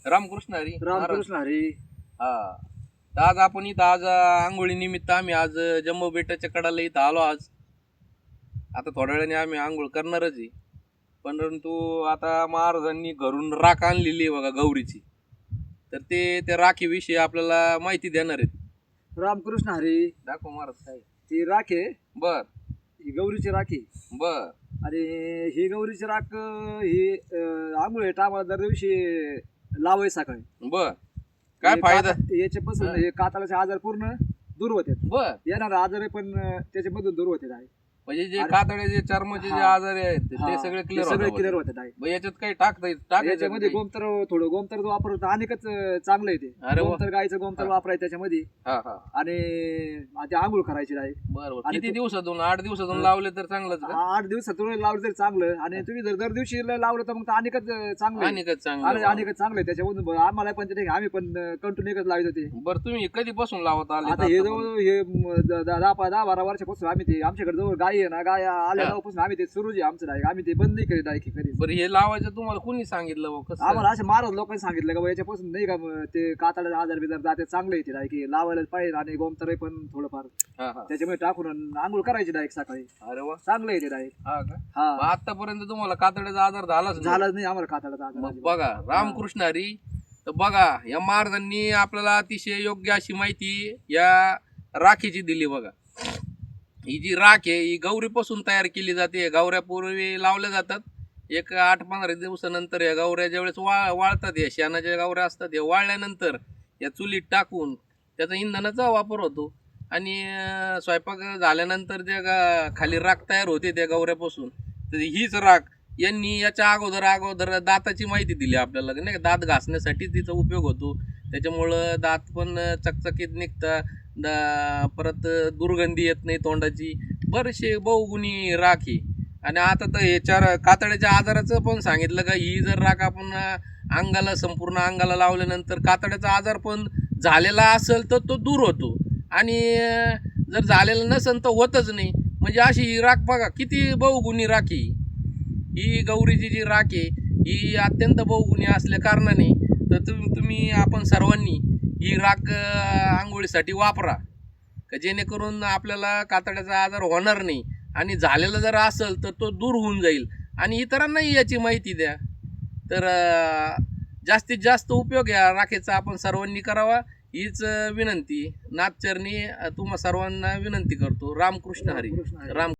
रामकृष्ण हरी. रामकृष्ण हरी. हा, तर आज आपण इथं आज आंघोळी निमित्त आम्ही आज जम्मू बेटाच्या कडाला इथं आलो. आज आता थोड्या वेळाने आम्ही आंघोळ करणारच आहे, परंतु आता महाराजांनी घरून राख आणलेली आहे बघा गौरीची. तर ते त्या राखीविषयी आपल्याला माहिती देणार आहेत. रामकृष्ण हरी. दाखव महाराज काय. ती राख आहे, बर ही गौरीची राखी. बर आणि ही गौरीची राख ही आंघोळ टाळा दर दिवशी लावाय सकाळी. बर काय फायदा याच्यापासून हे कातळाचे आजार पूर्ण दूर होते. बर येणार आजार पण त्याच्यामधून दूर होते आहे. म्हणजे जे कातड्याचे चर्माचे जे आजार आहेत ते सगळे क्लिअर होते आहे. याच्यात काही टाकायचं याच्यामध्ये गोमतर थोडं गोमतर वापरत अनेकच चांगलं आहे ते. गोमतर गायचं गोमतर वापरायचं त्याच्यामध्ये. आणि ते आंघोळ करायची आहे. बरोबर. किती दिवसातून 8 दिवसातून लावले तर चांगलंच का? 8 दिवसातून लावलं तरी चांगलं. आणि तुम्ही जर दर दिवशी लावलं तर मग अनेकच चांगलं. अनेकच चांगलं. अनेकच चांगलं त्याच्यामधून आम्हाला पण ते आम्ही पण कंटिन्यू एकच लावत होते. बरं, तुम्ही कधीपासून लावत आले? आता हे जवळ हे 10-12 वर्षापासून आम्ही ते आमच्याकडे जवळ गाय आहे ना, गाय आल्यापासून आम्ही ते सुरूच आहे आमचं डायरेक्ट. आम्ही ते बंद नाही करीत आहे कधी. बरं, हे लावायचं तुम्हाला कोणी सांगितलं बा? कसं आम्हाला असे महाराज लोकांनी सांगितलं का याच्यापासून नाही का ते कातळाचे आजार बिजार जाते चांगले येते डायरेक्ट. लावायला पाहिजे. आणि गोमतर पण थोडंफार त्याच्यामुळे टाकून आंघोळ करायची डायरेक्ट सकाळी. अरे वा, चांगलं येते डायरेक्ट. हा का? आतापर्यंत तुम्हाला कातड्याचा आजार झालाच नाही आम्हाला कातळाचा आजार. मग बघा, रामकृष्ण हरी. तर बघा, या महाराजांनी आपल्याला अतिशय योग्य अशी माहिती या राखीची दिली. बघा, ही जी राख आहे ही गौरीपासून तयार केली जाते. गौऱ्या पूर्वी लावल्या जातात. एक 8-15 दिवसानंतर या गौऱ्या ज्यावेळेस वाळतात, या शेणाच्या गौऱ्या असतात, या वाळल्यानंतर या चुलीत टाकून त्याचा इंधनाचा वापर होतो. आणि स्वयंपाक झाल्यानंतर ज्या खाली राख तयार होते त्या गौऱ्यापासून, तर हीच राख यांनी याच्या अगोदर दाताची माहिती दिली आपल्याला, नाही का? दात घासण्यासाठी तिचा उपयोग होतो. त्याच्यामुळं दात पण चकचकीत निघतात, परत दुर्गंधी येत नाही तोंडाची. बरेचसे बहुगुणी राख ही. आणि आता तर हे कातड्याच्या आजाराचं पण सांगितलं का, ही जर राख आपण अंगाला संपूर्ण अंगाला लावल्यानंतर कातड्याचा आजार पण झालेला असेल तर तो दूर होतो. आणि जर झालेला नसेल तर होतच नाही. म्हणजे अशी ही राख बघा किती बहुगुणी राखी. ही गौरीची जी राख आहे ही अत्यंत बहुगुणी असल्या कारणाने तर तुम्ही आपण सर्वांनी ही राख आंघोळीसाठी वापरा, का जेणेकरून आपल्याला कातड्याचा आजार होणार नाही. आणि झालेला जर असेल तर तो दूर होऊन जाईल. आणि इतरांनाही याची माहिती द्या. तर जास्तीत जास्त उपयोग या राखेचा आपण सर्वांनी करावा हीच विनंती नाथचरणी तुम्हा सर्वांना विनंती करतो. रामकृष्ण हरी. राम